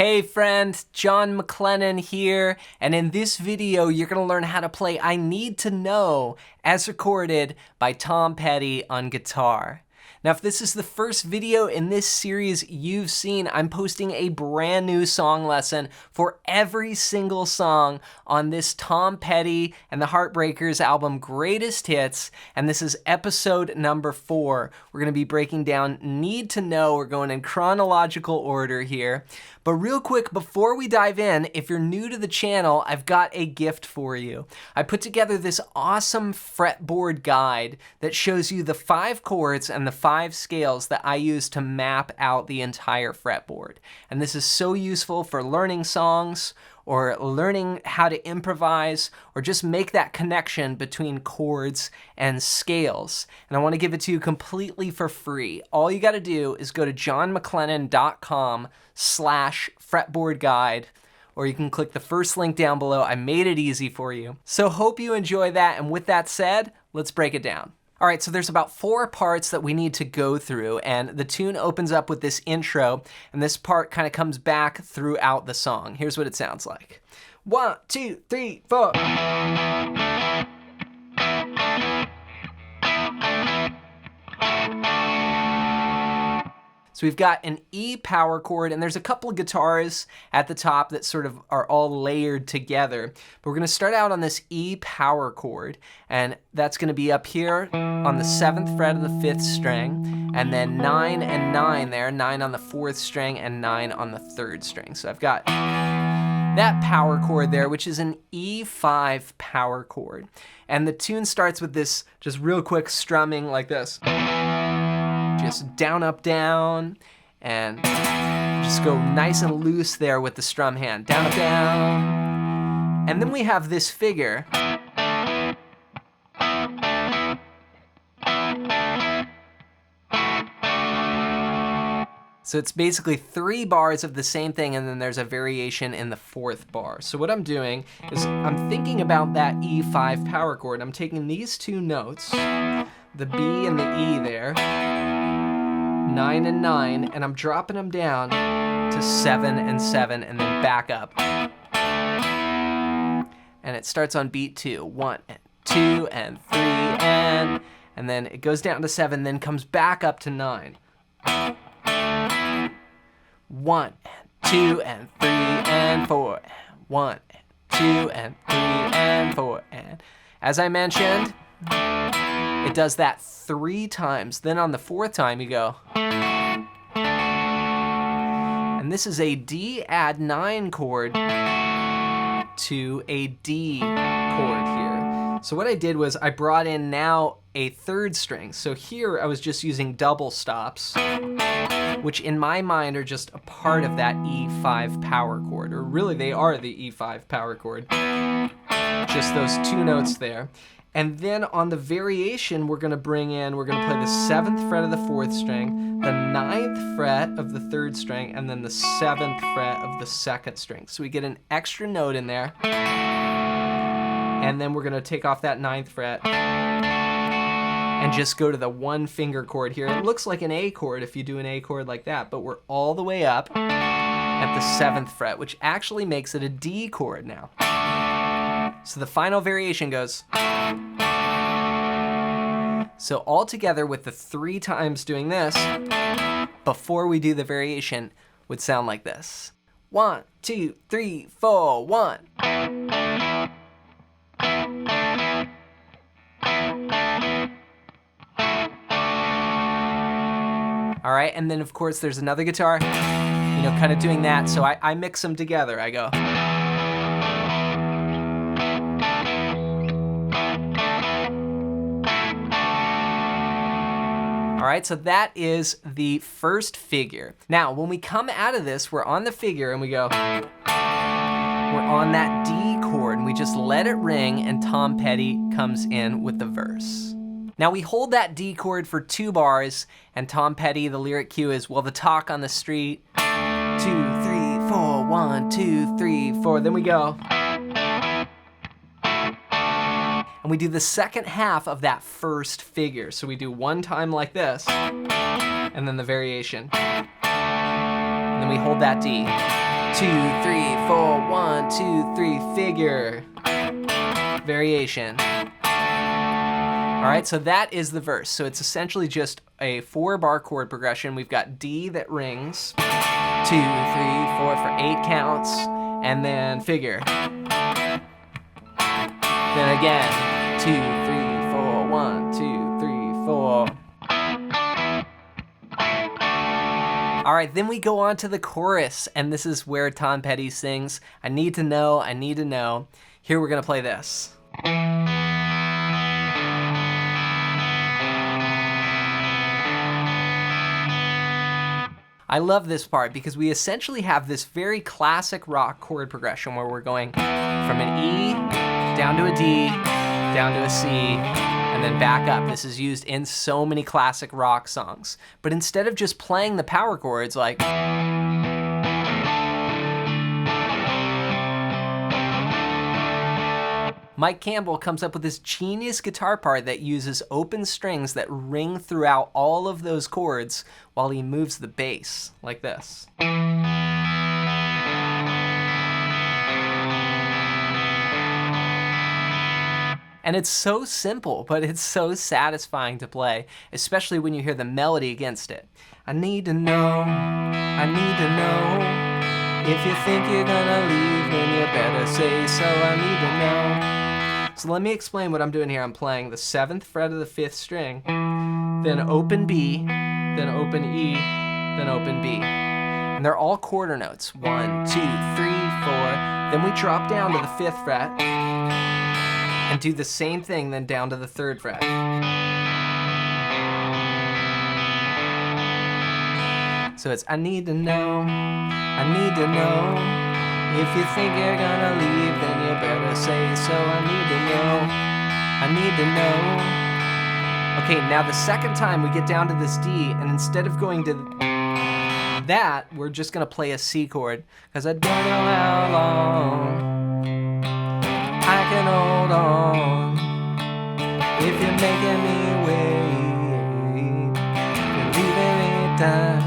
Hey friend, John McLennan here, and in this video you're going to learn how to play I Need to Know as recorded by Tom Petty on guitar. Now if this is the first video in this series you've seen, I'm posting a brand new song lesson for every single song on this Tom Petty and the Heartbreakers album Greatest Hits, and this is episode number 4. We're going to be breaking down Need to Know. We're going in chronological order here. But real quick, before we dive in, if you're new to the channel, I've got a gift for you. I put together this awesome fretboard guide that shows you the 5 chords and the 5 scales that I use to map out the entire fretboard. And this is so useful for learning songs, or learning how to improvise, or just make that connection between chords and scales. And I want to give it to you completely for free. All you got to do is go to johnmclennan.com/fretboard guide, or you can click the first link down below. I made it easy for you. So hope you enjoy that, and with that said, let's break it down. All right, so there's about 4 parts that we need to go through, and the tune opens up with this intro, and this part kind of comes back throughout the song. Here's what it sounds like. 1, 2, 3, 4. So we've got an E power chord, and there's a couple of guitars at the top that sort of are all layered together. But we're going to start out on this E power chord, and that's going to be up here on the 7th fret of the 5th string, and then 9 and 9 there, 9 on the 4th string and 9 on the 3rd string. So I've got that power chord there, which is an E5 power chord. And the tune starts with this just real quick strumming like this. Just down, up, down, and just go nice and loose there with the strum hand. Down, up, down. And then we have this figure. So it's basically 3 bars of the same thing, and then there's a variation in the 4th bar. So what I'm doing is I'm thinking about that E5 power chord. I'm taking these 2 notes, the B and the E there, 9 and 9, and I'm dropping them down to 7 and 7, and then back up. And it starts on beat 2. 1 and 2 and 3 and then it goes down to 7, then comes back up to 9. 1 and 2 and 3 and 4. 1 and 2 and 3 and 4. And as I mentioned, it does that 3 times. Then on the 4th time you go. And this is a D add 9 chord to a D chord here. So what I did was I brought in now a 3rd string. So here I was just using double stops, which in my mind are just a part of that E5 power chord, or really they are the E5 power chord. Just those 2 notes there. And then on the variation we're going to play the 7th fret of the 4th string, the 9th fret of the 3rd string, and then the 7th fret of the 2nd string. So we get an extra note in there. And then we're going to take off that 9th fret and just go to the 1 finger chord here. It looks like an A chord if you do an A chord like that, but we're all the way up at the 7th fret, which actually makes it a D chord now. So the final variation goes. So all together with the 3 times doing this, before we do the variation, would sound like this. 1, 2, 3, 4, 1. All right, and then of course there's another guitar, kind of doing that. So I mix them together. I go. All right, so that is the first figure. Now, when we come out of this, we're on the figure and we go, we're on that D chord, and we just let it ring, and Tom Petty comes in with the verse. Now we hold that D chord for 2 bars, and Tom Petty, the lyric cue is, well, the talk on the street, 2, 3, 4, 1, 2, 3, 4, then we go. And we do the second half of that first figure. So we do 1 time like this, and then the variation. And then we hold that D. 2, 3, 4, 1, 2, 3, figure. Variation. All right, so that is the verse. So it's essentially just a 4-bar chord progression. We've got D that rings, 2, 3, 4 for 8 counts, and then figure. Then again, 2, 3, 4, 1, 2, 3, 4. All right, then we go on to the chorus, and this is where Tom Petty sings, I need to know, I need to know. Here we're gonna play this. I love this part because we essentially have this very classic rock chord progression where we're going from an E down to a D, down to a C, and then back up. This is used in so many classic rock songs. But instead of just playing the power chords like Mike Campbell comes up with this genius guitar part that uses open strings that ring throughout all of those chords while he moves the bass like this. And it's so simple, but it's so satisfying to play, especially when you hear the melody against it. I need to know, I need to know. If you think you're gonna leave, then you better say so. I need to know. So let me explain what I'm doing here. I'm playing the 7th fret of the 5th string, then open B, then open E, then open B. And they're all quarter notes. 1, 2, 3, 4. Then we drop down to the 5th fret and do the same thing, then down to the 3rd fret. So it's I need to know, I need to know. If you think you're gonna leave, then you better say so. I need to know, I need to know. Okay, now the second time we get down to this D, and instead of going to that, we're just gonna play a C chord, because I don't know how long I can hold on. If you're making me wait, you're leaving me down.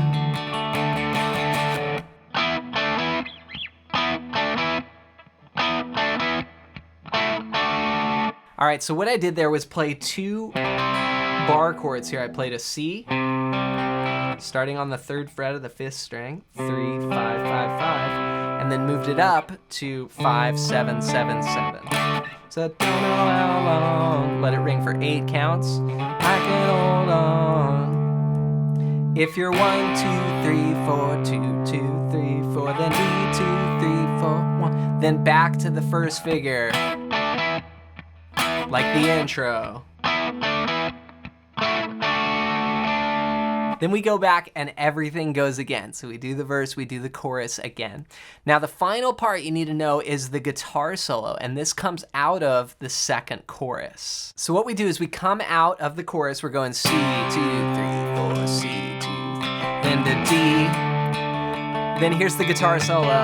All right, so what I did there was play 2 bar chords here. I played a C, starting on the 3rd fret of the 5th string, 3, 5, 5, 5, and then moved it up to 5, 7, 7, 7. So I don't know how long, let it ring for 8 counts. I can hold on. If you're 1, 2, 3, 4, 2, 2, 3, 4, then D, 2, 3, 4, 1, then back to the first figure. Like the intro. Then we go back and everything goes again. So we do the verse, we do the chorus again. Now the final part you need to know is the guitar solo, and this comes out of the 2nd chorus. So what we do is we come out of the chorus, we're going C, 2, 3, 4, C, 2, then to D. Then here's the guitar solo.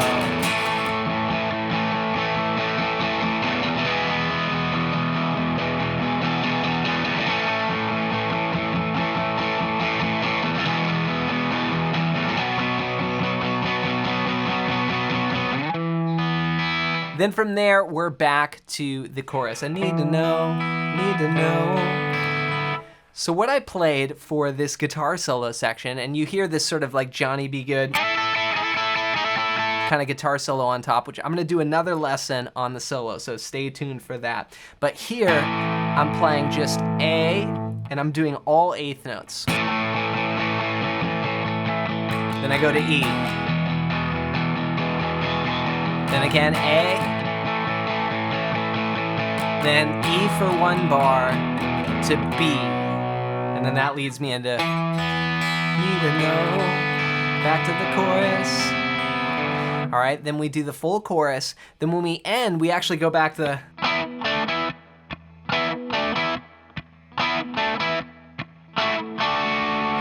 Then from there, we're back to the chorus. I need to know, need to know. So what I played for this guitar solo section, and you hear this sort of like Johnny B. Good kind of guitar solo on top, which I'm gonna do another lesson on the solo, so stay tuned for that. But here, I'm playing just A, and I'm doing all 8th notes. Then I go to E. Then again, A, then E for 1 bar to B, and then that leads me into need to know, back to the chorus. All right, then we do the full chorus. Then when we end, we actually go back to the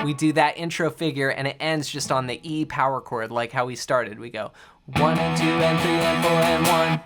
we do that intro figure, and it ends just on the E power chord, like how we started. We go 1 and 2 and 3 and 4 and 1.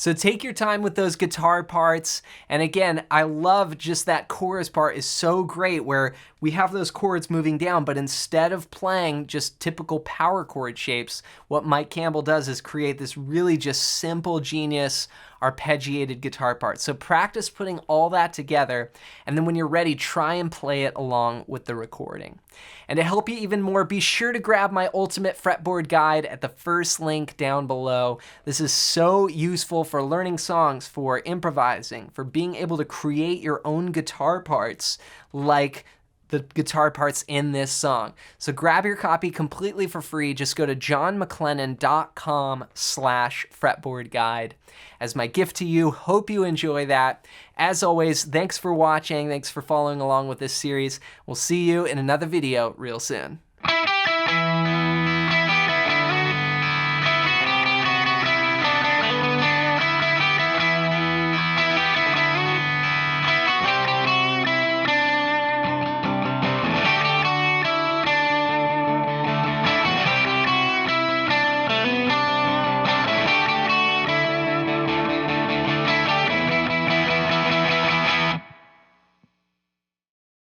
So take your time with those guitar parts. And again, I love just that chorus part is so great where we have those chords moving down, but instead of playing just typical power chord shapes, what Mike Campbell does is create this really just simple, genius, arpeggiated guitar part. So practice putting all that together, and then when you're ready, try and play it along with the recording. And to help you even more, be sure to grab my ultimate fretboard guide at the first link down below. This is so useful for learning songs, for improvising, for being able to create your own guitar parts like the guitar parts in this song. So grab your copy completely for free. Just go to johnmclennan.com/fretboard guide as my gift to you. Hope you enjoy that. As always, thanks for watching. Thanks for following along with this series. We'll see you in another video real soon.